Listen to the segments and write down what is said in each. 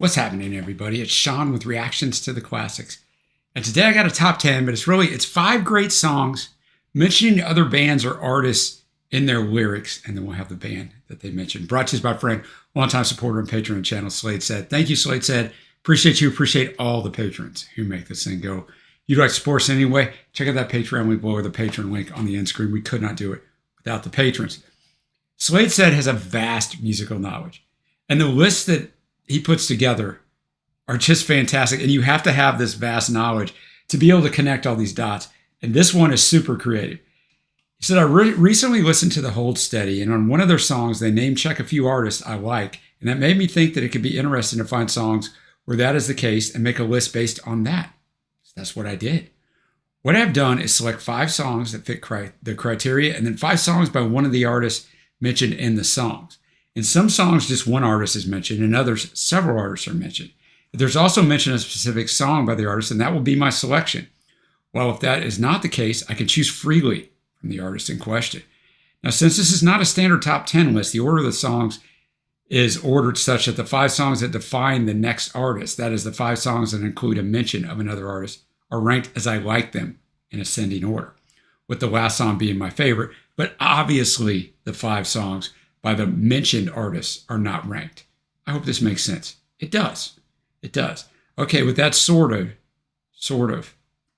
What's happening, everybody? It's Sean with Reactions to the Classics. And today I got a top 10, but it's 5 great songs mentioning other bands or artists in their lyrics, and then we'll have the band that they mentioned. Brought to you by my friend, longtime supporter and patron of the channel, Slade Said. Thank you, Slade Said. Appreciate you. Appreciate all the patrons who make this thing go. You'd like to support us anyway? Check out that Patreon link below, or the Patreon link on the end screen. We could not do it without the patrons. Slade Said has a vast musical knowledge, and the lists that he puts together are just fantastic. And you have to have this vast knowledge to be able to connect all these dots. And this one is super creative. He said, I recently listened to the Hold Steady, and on one of their songs, they name check a few artists I like. And that made me think that it could be interesting to find songs where that is the case and make a list based on that. So that's what I did. What I've done is select 5 songs that fit the criteria, and then 5 songs by one of the artists mentioned in the songs. In some songs, just one artist is mentioned. In others, several artists are mentioned. If there's also mentioned a specific song by the artist, then that will be my selection. Well, if that is not the case, I can choose freely from the artist in question. Now, since this is not a standard top 10 list, the order of the songs is ordered such that the 5 songs that define the next artist, that is the 5 songs that include a mention of another artist, are ranked as I like them in ascending order, with the last song being my favorite. But obviously, the 5 songs by the mentioned artists are not ranked. I hope this makes sense. It does. It does. Okay, with that sort of,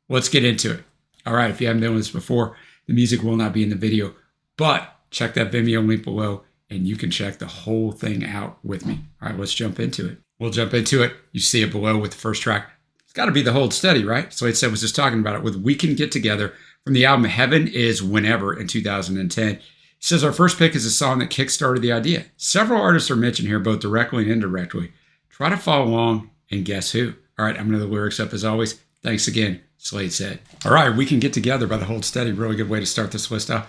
let's get into it. All right, if you haven't done this before, the music will not be in the video, but check that Vimeo link below and you can check the whole thing out with me. All right, let's jump into it. We'll jump into it. You see it below with the first track. It's got to be the Hold Steady, right? Slade Said was just talking about it with We Can Get Together from the album Heaven Is Whenever in 2010. He says our first pick is a song that kickstarted the idea. Several artists are mentioned here, both directly and indirectly. Try to follow along and guess who. All right, I'm going to the lyrics up as always. Thanks again, Slade Said. All right, We Can Get Together by the Hold Steady. Really good way to start this list out.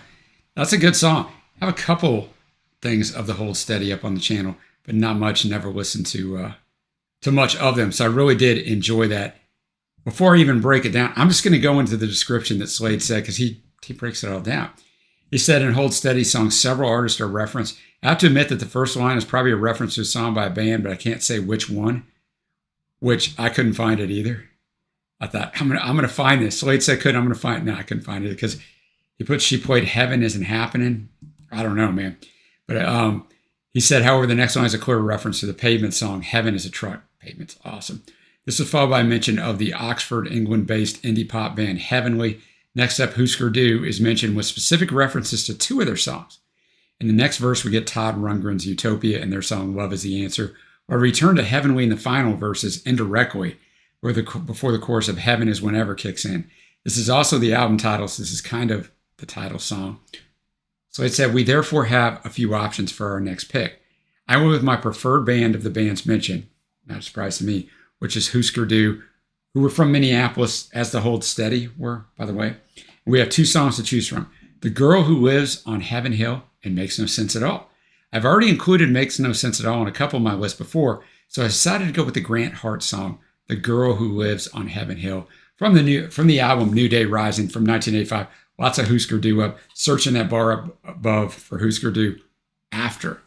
That's a good song. I have a couple things of the Hold Steady up on the channel, but not much. Never listened to much of them, so I really did enjoy that. Before I even break it down, I'm just going to go into the description that Slade said because he breaks it all down. He said in Hold Steady song, several artists are referenced. I have to admit that the first line is probably a reference to a song by a band, but I can't say which one, which I couldn't find it either. I thought, I'm gonna find this. Slade said I'm going to find it. No, I couldn't find it because she played Heaven Isn't Happening. I don't know, man. But he said, however, the next line is a clear reference to the Pavement song, Heaven is a Truck. Pavement's awesome. This is followed by a mention of the Oxford, England-based indie pop band Heavenly. Next up, Husker is mentioned with specific references to 2 of their songs. In the next verse, we get Todd Rundgren's Utopia and their song Love is the Answer, or return to Heavenly in the final verses indirectly, before the chorus of Heaven Is Whenever kicks in. This is also the album title, so this is kind of the title song. So it said, we therefore have a few options for our next pick. I went with my preferred band of the bands mentioned, not a surprise to me, which is Husker Du, who were from Minneapolis, as the Hold Steady were, by the way. We have 2 songs to choose from. The Girl Who Lives on Heaven Hill and Makes No Sense at All. I've already included Makes No Sense at All in a couple of my lists before, so I decided to go with the Grant Hart song, The Girl Who Lives on Heaven Hill, from the album New Day Rising from 1985. Lots of Husker Du up. Searching that bar up above for Husker Du after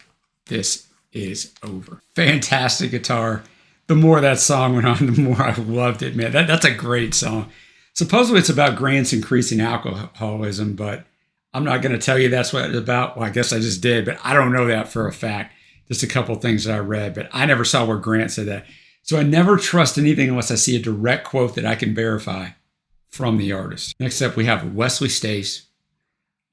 this is over. Fantastic guitar. The more that song went on, the more I loved it, man. That's a great song. Supposedly it's about Grant's increasing alcoholism, but I'm not going to tell you that's what it's about. Well, I guess I just did, but I don't know that for a fact. Just a couple things that I read, but I never saw where Grant said that. So I never trust anything unless I see a direct quote that I can verify from the artist. Next up, we have Wesley Stace,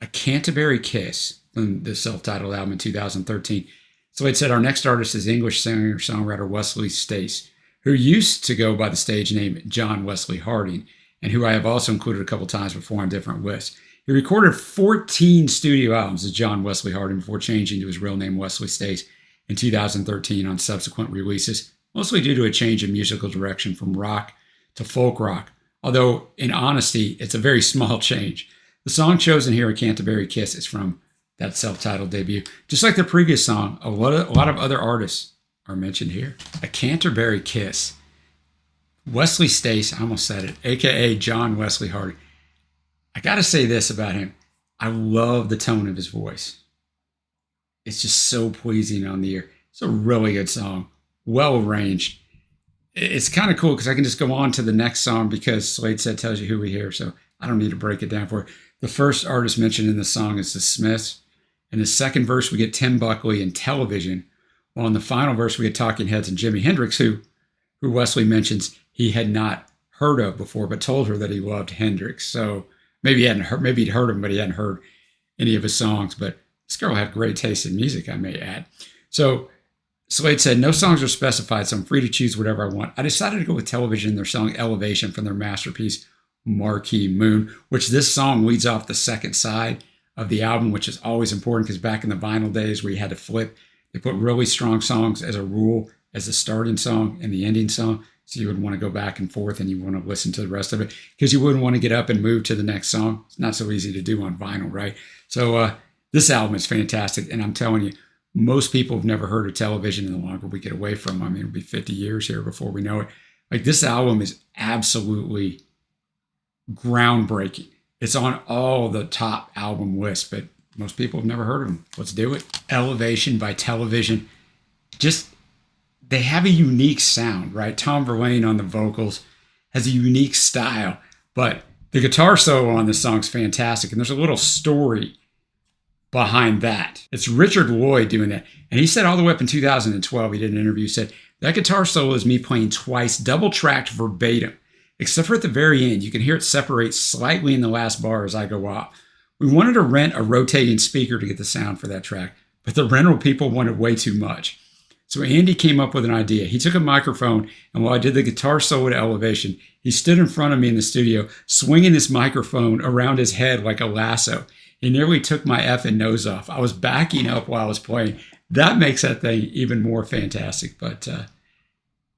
A Canterbury Kiss, from the self-titled album in 2013. So it said our next artist is English singer-songwriter Wesley Stace, who used to go by the stage name John Wesley Harding, and who I have also included a couple times before on different lists. He recorded 14 studio albums as John Wesley Harding before changing to his real name Wesley Stace in 2013 on subsequent releases, mostly due to a change in musical direction from rock to folk rock, although in honesty, it's a very small change. The song chosen here, A Canterbury Kiss, is from that self-titled debut. Just like the previous song, a lot of other artists are mentioned here. A Canterbury Kiss. Wesley Stace, I almost said it, a.k.a. John Wesley Harding. I got to say this about him. I love the tone of his voice. It's just so pleasing on the ear. It's a really good song, well arranged. it's kind of cool because I can just go on to the next song because Slade said tells you who we hear, so I don't need to break it down for you. The first artist mentioned in the song is the Smiths. In the second verse, we get Tim Buckley and Television, while in the final verse, we get Talking Heads and Jimi Hendrix, who Wesley mentions he had not heard of before, but told her that he loved Hendrix. So maybe he'd heard him, but he hadn't heard any of his songs. But this girl had great taste in music, I may add. So Slade said, no songs are specified, so I'm free to choose whatever I want. I decided to go with Television, their song Elevation from their masterpiece, Marquee Moon, which this song leads off the second side of the album, which is always important because back in the vinyl days where you had to flip, they put really strong songs as a rule as the starting song and the ending song. So you would want to go back and forth and you want to listen to the rest of it because you wouldn't want to get up and move to the next song. It's not so easy to do on vinyl, right? So this album is fantastic. And I'm telling you, most people have never heard of Television, and the longer we get away from, I mean, it'll be 50 years here before we know it. Like, this album is absolutely groundbreaking. It's on all the top album lists, but most people have never heard of them. Let's do it. Elevation by Television. Just, they have a unique sound, right? Tom Verlaine on the vocals has a unique style, but the guitar solo on this song is fantastic, and there's a little story behind that. It's Richard Lloyd doing that. And he said all the way up in 2012, he did an interview, said, that guitar solo is me playing twice, double-tracked verbatim. Except for at the very end, you can hear it separate slightly in the last bar as I go off. We wanted to rent a rotating speaker to get the sound for that track, but the rental people wanted way too much. So Andy came up with an idea. He took a microphone, and while I did the guitar solo to Elevation, he stood in front of me in the studio, swinging this microphone around his head like a lasso. He nearly took my effing nose off. I was backing up while I was playing. That makes that thing even more fantastic. But,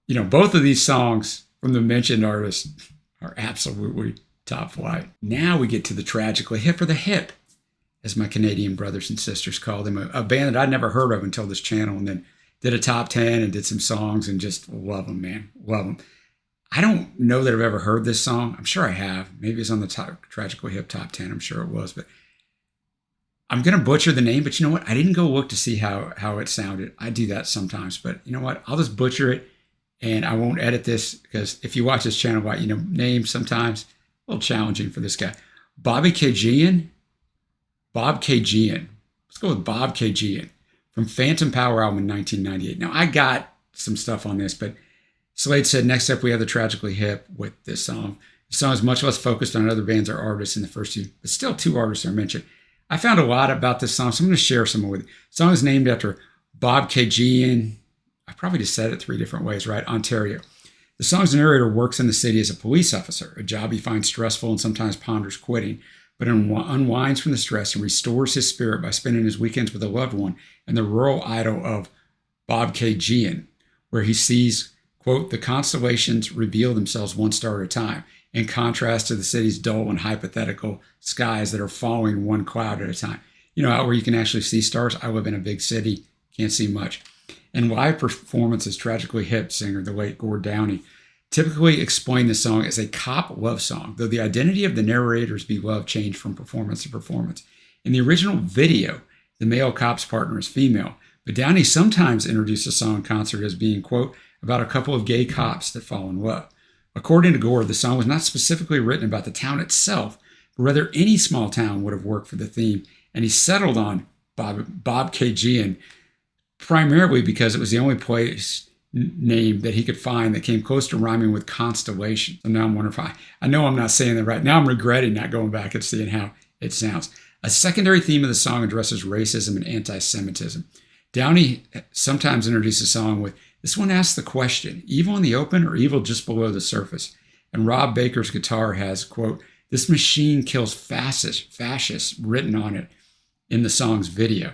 both of these songs from the mentioned artists are absolutely top flight. Now we get to the Tragically Hip, or the Hip, as my Canadian brothers and sisters call them, a band that I'd never heard of until this channel, and then did a top 10 and did some songs and just love them, man. Love them. I don't know that I've ever heard this song. I'm sure I have. Maybe it's on the Tragically Hip top 10. I'm sure it was, but I'm going to butcher the name, but you know what? I didn't go look to see how it sounded. I do that sometimes, but you know what? I'll just butcher it, and I won't edit this because if you watch this channel, names sometimes a little challenging for this guy. Bob Kageian. Let's go with Bob Kageian from Phantom Power album in 1998. Now, I got some stuff on this, but Slade said, next up we have the Tragically Hip with this song. The song is much less focused on other bands or artists in the first two, but still two artists are mentioned. I found a lot about this song, so I'm going to share some more with you. The song is named after Bob Kageian. I probably just said it 3 different ways, right? Ontario. The song's narrator works in the city as a police officer, a job he finds stressful and sometimes ponders quitting, but unwinds from the stress and restores his spirit by spending his weekends with a loved one in the rural idyll of Bob Kageian, where he sees, quote, the constellations reveal themselves one star at a time, in contrast to the city's dull and hypothetical skies that are falling one cloud at a time. Out where you can actually see stars. I live in a big city, can't see much. In live performances, Tragically Hip singer, the late Gord Downie, typically explained the song as a cop love song, though the identity of the narrator's beloved changed from performance to performance. In the original video, the male cop's partner is female, but Downie sometimes introduced the song in concert as being, quote, about a couple of gay cops that fall in love. According to Gord, the song was not specifically written about the town itself, but rather any small town would have worked for the theme, and he settled on Bob Kageian primarily because it was the only place name that he could find that came close to rhyming with constellation. So now I'm wondering if I know I'm not saying that right. Now I'm regretting not going back and seeing how it sounds. A secondary theme of the song addresses racism and anti-Semitism. Downie sometimes introduces the song with, this one asks the question, evil in the open or evil just below the surface? And Rob Baker's guitar has, quote, this machine kills fascists written on it in the song's video.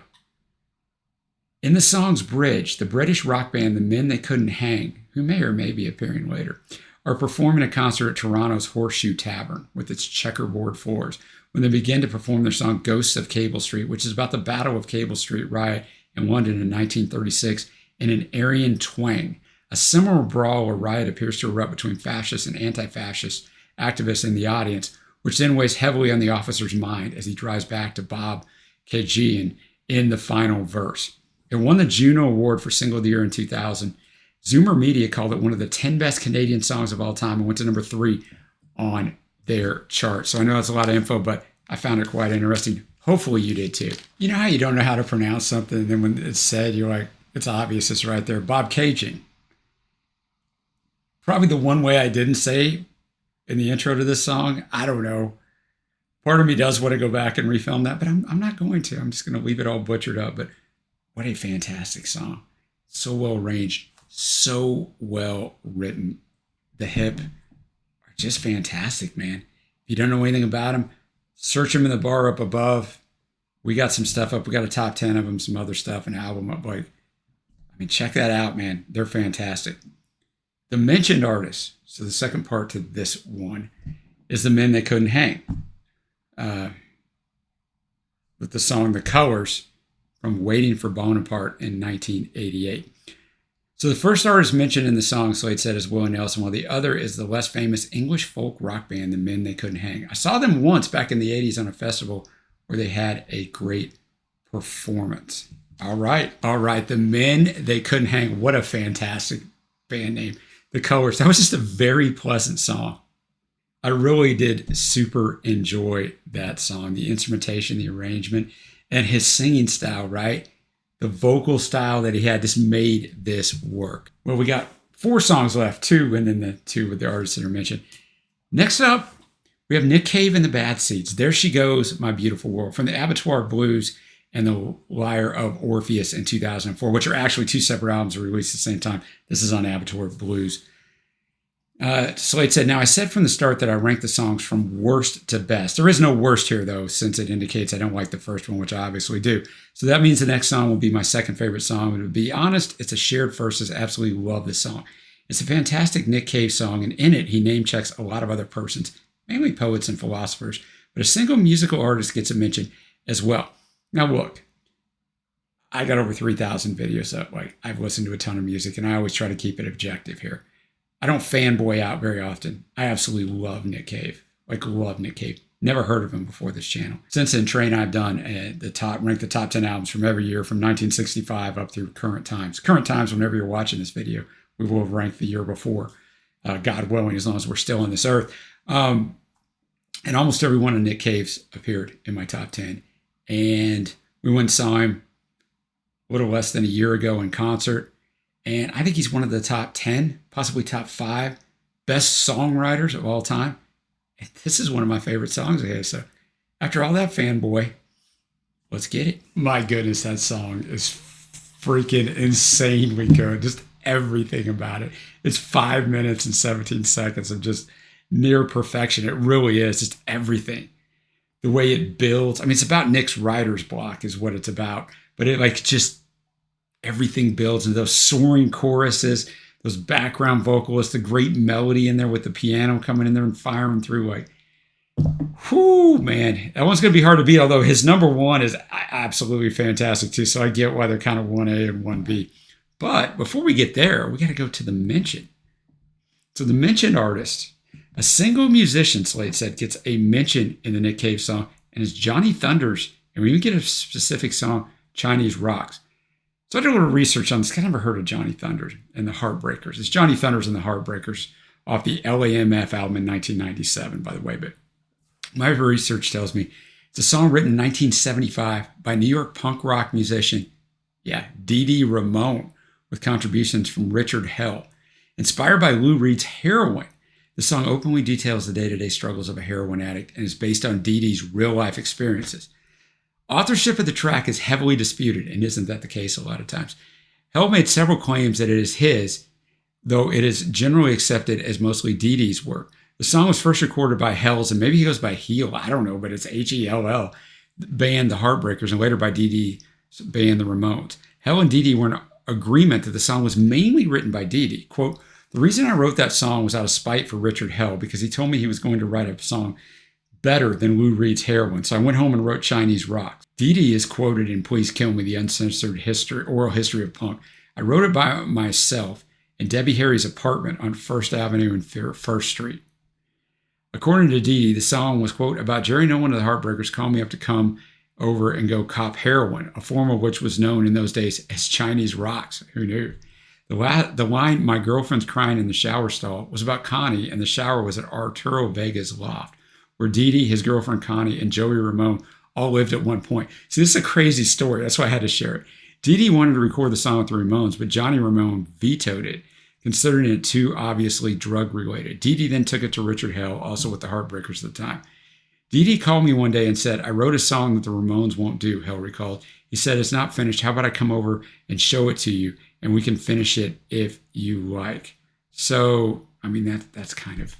In the song's bridge, the British rock band The Men They Couldn't Hang, who may or may be appearing later, are performing a concert at Toronto's Horseshoe Tavern with its checkerboard floors when they begin to perform their song Ghosts of Cable Street, which is about the Battle of Cable Street riot in London in 1936 in an Aryan twang. A similar brawl or riot appears to erupt between fascist and anti-fascist activists in the audience, which then weighs heavily on the officer's mind as he drives back to Bob Kageian in the final verse. It won the Juno Award for Single of the Year in 2000. Zoomer Media called it one of the 10 best Canadian songs of all time and went to number 3 on their chart. So I know that's a lot of info, but I found it quite interesting. Hopefully you did too. You know how you don't know how to pronounce something, and then when it's said, you're like, it's obvious, it's right there. Bob Caging. Probably the one way I didn't say in the intro to this song. I don't know. Part of me does want to go back and refilm that, but I'm not going to. I'm just going to leave it all butchered up. But what a fantastic song. So well arranged. So well written. The hip are just fantastic, man. If you don't know anything about them, search them in the bar up above. We got some stuff up. We got a top 10 of them, some other stuff, an album up. Like, I mean, check that out, man. They're fantastic. The mentioned artists, so the second part to this one, is The Men They Couldn't Hang. With the song The Colors from Waiting for Bonaparte in 1988. So the first artist mentioned in the song, Slade said, is Willie Nelson, while the other is the less famous English folk rock band, The Men They Couldn't Hang. I saw them once back in the 80s on a festival where they had a great performance. All right. The Men They Couldn't Hang. What a fantastic band name. The Colors. That was just a very pleasant song. I really did super enjoy that song. The instrumentation, the arrangement, and his singing style, right? The vocal style that he had just made this work. Well, we got 4 songs left, 2, and then the 2 with the artists that are mentioned. Next up, we have Nick Cave and the Bad Seeds. There She Goes, My Beautiful World, from the Abattoir Blues and the Lyre of Orpheus in 2004, which are actually 2 separate albums released at the same time. This is on Abattoir Blues. Slade said, now I said from the start that I rank the songs from worst to best. There is no worst here, though, since it indicates I don't like the first one, which I obviously do. So that means the next song will be my second favorite song. And to be honest, it's a shared first, as I absolutely love this song. It's a fantastic Nick Cave song, and in it, he name checks a lot of other persons, mainly poets and philosophers, but a single musical artist gets a mention as well. Now, look, I got over 3,000 videos up. Like, I've listened to a ton of music, and I always try to keep it objective here. I don't fanboy out very often. I absolutely love Nick Cave. Love Nick Cave. Never heard of him before this channel. Since then, train I've done ranked the top 10 albums from every year from 1965 up through current times. Current times, whenever you're watching this video, we will have ranked the year before, God willing, as long as we're still on this earth. And almost every one of Nick Cave's appeared in my top 10. And we went and saw him a little less than a year ago in concert. And I think he's one of the top 10, possibly top 5 best songwriters of all time. And this is one of my favorite songs of his. So after all that fanboy, let's get it. My goodness, that song is freaking insanely good. Just everything about it. It's 5 minutes and 17 seconds of just near perfection. It really is. Just everything. The way it builds. I mean, it's about Nick's writer's block is what it's about. But it just everything builds, and those soaring choruses, those background vocalists, the great melody in there with the piano coming in there and firing through. Whoo, man, that one's going to be hard to beat, although his number 1 is absolutely fantastic too, so I get why they're kind of 1A and 1B. But before we get there, we got to go to the mention. So the mentioned artist, a single musician, Slade said, gets a mention in the Nick Cave song, and it's Johnny Thunders, and we even get a specific song, Chinese Rocks. So I did a little research on this. I never heard of Johnny Thunders and the Heartbreakers. It's Johnny Thunders and the Heartbreakers off the LAMF album in 1997, by the way. But my research tells me it's a song written in 1975 by New York punk rock musician, Dee Dee Ramone, with contributions from Richard Hell. Inspired by Lou Reed's Heroin, the song openly details the day-to-day struggles of a heroin addict and is based on Dee Dee's real-life experiences. Authorship of the track is heavily disputed, and isn't that the case a lot of times? Hell made several claims that it is his, though it is generally accepted as mostly Dee Dee's work. The song was first recorded by Hell's, and maybe he goes by Heel, I don't know, but it's Hell, band The Heartbreakers, and later by Dee Dee's band The Ramones. Hell and Dee Dee were in agreement that the song was mainly written by Dee Dee. Quote, the reason I wrote that song was out of spite for Richard Hell, because he told me he was going to write a song better than Lou Reed's Heroin, so I went home and wrote Chinese Rocks. Dee Dee is quoted in Please Kill Me, the uncensored oral history of punk. I wrote it by myself in Debbie Harry's apartment on First Avenue and First Street. According to Dee Dee, the song was, quote, about Jerry Nolan of the Heartbreakers calling me up to come over and go cop heroin, a form of which was known in those days as Chinese Rocks. Who knew? The line, "My girlfriend's crying in the shower stall," was about Connie, and the shower was at Arturo Vega's loft, where Dee Dee, his girlfriend Connie, and Joey Ramone all lived at one point. See, this is a crazy story. That's why I had to share it. Dee Dee wanted to record the song with the Ramones, but Johnny Ramone vetoed it, considering it too obviously drug-related. Dee Dee then took it to Richard Hell, also with the Heartbreakers at the time. Dee Dee called me one day and said, "I wrote a song that the Ramones won't do," Hell recalled. He said, "It's not finished. How about I come over and show it to you, and we can finish it if you like." So, I mean, that's kind of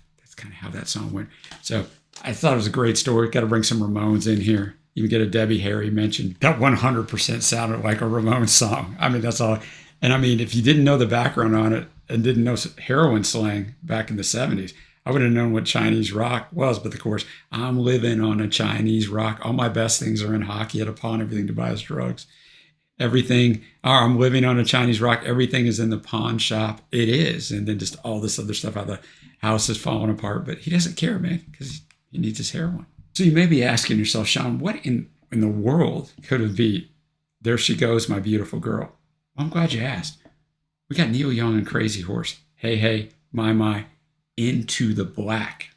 how that song went. So I thought it was a great story. Got to bring some Ramones in here. Even get a Debbie Harry mention. That 100% sounded like a Ramones song. I mean, that's all. And I mean, if you didn't know the background on it and didn't know heroin slang back in the 70s, I would have known what Chinese rock was. But of course, I'm living on a Chinese rock. All my best things are in hockey at a pawn. Everything to buy is drugs. Everything, I'm living on a Chinese rock. Everything is in the pawn shop. It is. And then just all this other stuff, how the house is falling apart. But he doesn't care, man, because he needs his heroin. So you may be asking yourself, Sean, what in the world could it be? "There She Goes, My Beautiful Girl"? Well, I'm glad you asked. We got Neil Young and Crazy Horse. "Hey, Hey, My, Into the Black."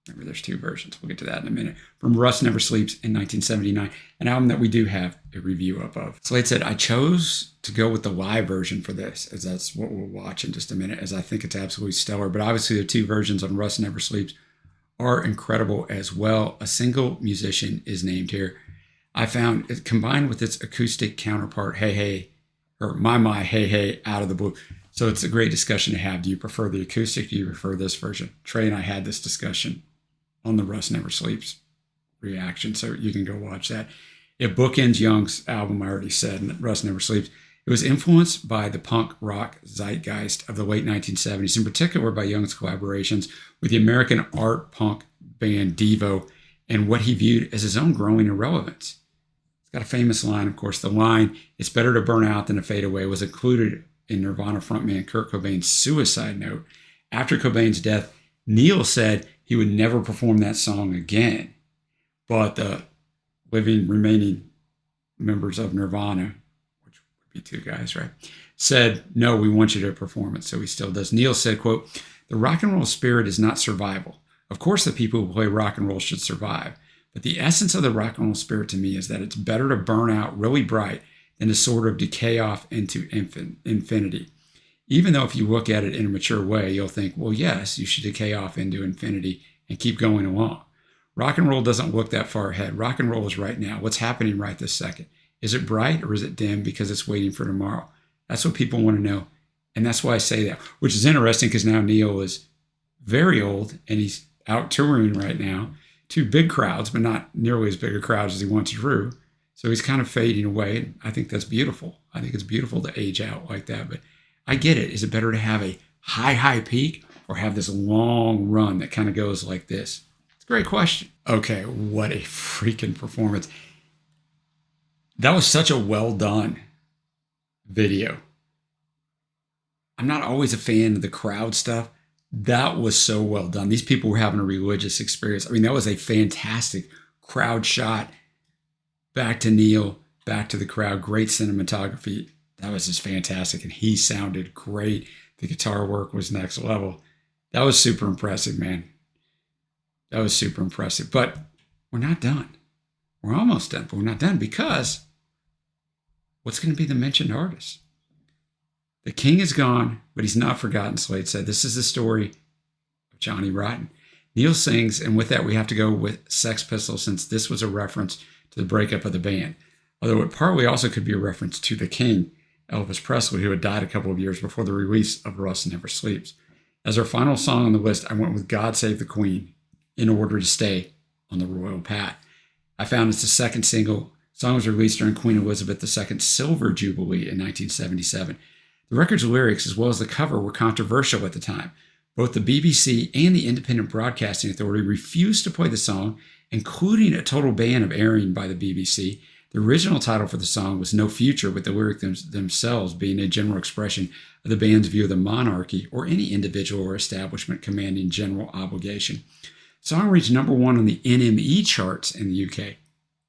Remember, there's two versions. We'll get to that in a minute. From Rust Never Sleeps in 1979, an album that we do have a review up of. Slade said, "I chose to go with the live version for this, as that's what we'll watch in just a minute, as I think it's absolutely stellar. But obviously the two versions on Rust Never Sleeps are incredible as well. A single musician is named here. I found it combined with its acoustic counterpart, Hey Hey, or My, Hey Hey, Out of the Blue." So it's a great discussion to have. Do you prefer the acoustic? Do you prefer this version? Trey and I had this discussion on the Rust Never Sleeps reaction, so you can go watch that. It bookends Young's album, I already said, and Rust Never Sleeps. It was influenced by the punk rock zeitgeist of the late 1970s, in particular by Young's collaborations with the American art punk band Devo and what he viewed as his own growing irrelevance. It's got a famous line, of course. The line, "It's better to burn out than to fade away," was included in Nirvana frontman Kurt Cobain's suicide note. After Cobain's death, Neil said he would never perform that song again. But the remaining members of Nirvana, which would be two guys, right, said, "No, we want you to perform it." So he still does. Neil said, quote, "The rock and roll spirit is not survival. Of course, the people who play rock and roll should survive. But the essence of the rock and roll spirit to me is that it's better to burn out really bright than to sort of decay off into infinity. Even though if you look at it in a mature way, you'll think, well, yes, you should decay off into infinity and keep going along. Rock and roll doesn't look that far ahead. Rock and roll is right now. What's happening right this second? Is it bright or is it dim because it's waiting for tomorrow?" That's what people want to know. And that's why I say that, which is interesting because now Neil is very old and he's out touring right now. Two big crowds, but not nearly as big a crowd as he once drew. So he's kind of fading away. I think that's beautiful. I think it's beautiful to age out like that. But I get it. Is it better to have a high peak or have this long run that kind of goes like this? It's a great question. Okay, what a freaking performance. That was such a well done video. I'm not always a fan of the crowd stuff. That was so well done. These people were having a religious experience. I mean, that was a fantastic crowd shot. Back to Neil, back to the crowd. Great cinematography. That was just fantastic. And he sounded great. The guitar work was next level. That was super impressive, man. That was super impressive. But we're not done. We're almost done, but we're not done because what's going to be the mentioned artist? The king is gone, but he's not forgotten, Slade said. This is the story of Johnny Rotten. Neil sings, and with that, we have to go with Sex Pistols since this was a reference to the breakup of the band. Although it partly also could be a reference to the king, Elvis Presley, who had died a couple of years before the release of Rust Never Sleeps. As our final song on the list, I went with God Save the Queen in order to stay on the royal path. I found it's the second single. The song was released during Queen Elizabeth II's Silver Jubilee in 1977. The record's lyrics, as well as the cover, were controversial at the time. Both the BBC and the Independent Broadcasting Authority refused to play the song, including a total ban of airing by the BBC. The original title for the song was No Future, with the lyrics themselves being a general expression of the band's view of the monarchy or any individual or establishment commanding general obligation. The song reached number 1 on the NME charts in the UK,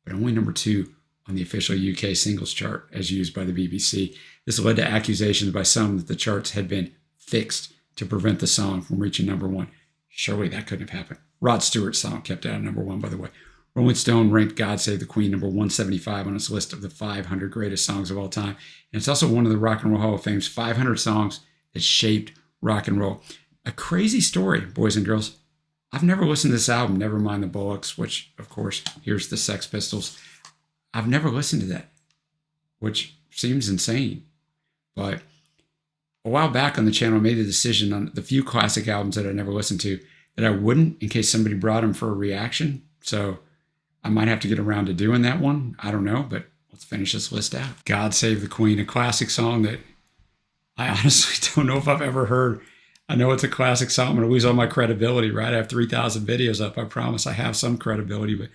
but only number 2 on the official UK singles chart as used by the BBC. This led to accusations by some that the charts had been fixed to prevent the song from reaching number one. Surely that couldn't have happened. Rod Stewart's song kept out at number one, by the way. Rolling Stone ranked God Save the Queen number 175 on its list of the 500 greatest songs of all time. And it's also one of the Rock and Roll Hall of Fame's 500 songs that shaped rock and roll. A crazy story, boys and girls. I've never listened to this album, never mind the Bullocks, which, of course, here's the Sex Pistols. I've never listened to that, which seems insane. But a while back on the channel, I made a decision on the few classic albums that I never listened to that I wouldn't in case somebody brought them for a reaction. So I might have to get around to doing that one. I don't know, but let's finish this list out. God Save the Queen, a classic song that I honestly don't know if I've ever heard. I know it's a classic song. I'm going to lose all my credibility, right? I have 3,000 videos up. I promise I have some credibility, but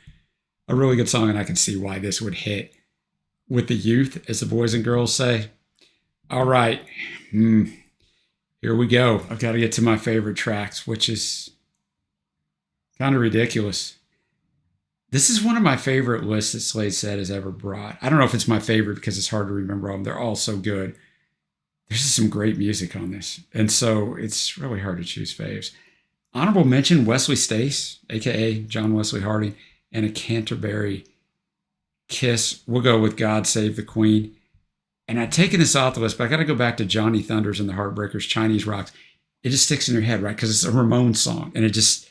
a really good song, and I can see why this would hit with the youth, as the boys and girls say. All right. Here we go. I've got to get to my favorite tracks, which is kind of ridiculous. This is one of my favorite lists that Slade Said has ever brought. I don't know if it's my favorite because it's hard to remember all of them. They're all so good. There's just some great music on this. And so it's really hard to choose faves. Honorable mention, Wesley Stace, a.k.a. John Wesley Harding, and a Canterbury Kiss. We'll go with God Save the Queen. And I've taken this off the list, but I got to go back to Johnny Thunders and the Heartbreakers, Chinese Rocks. It just sticks in your head, right? Because it's a Ramones song. And it just,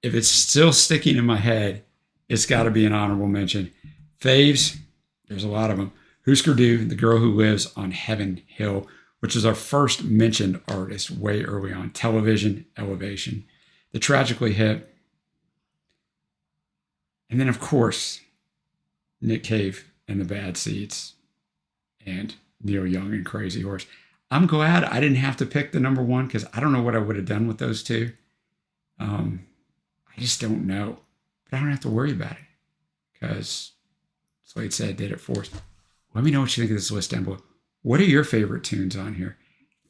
if it's still sticking in my head, it's got to be an honorable mention. Faves, there's a lot of them. Husker Du, The Girl Who Lives on Heaven Hill, which is our first mentioned artist way early on. Television, Elevation. The Tragically Hip. And then, of course, Nick Cave and the Bad Seeds. And Neil Young and Crazy Horse. I'm glad I didn't have to pick the number one because I don't know what I would have done with those two. I just don't know. But I don't have to worry about it because Slade Said did it for us. Let me know what you think of this list down below. What are your favorite tunes on here?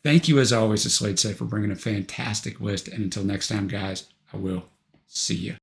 Thank you, as always, to Slade Said for bringing a fantastic list. And until next time, guys, I will see you.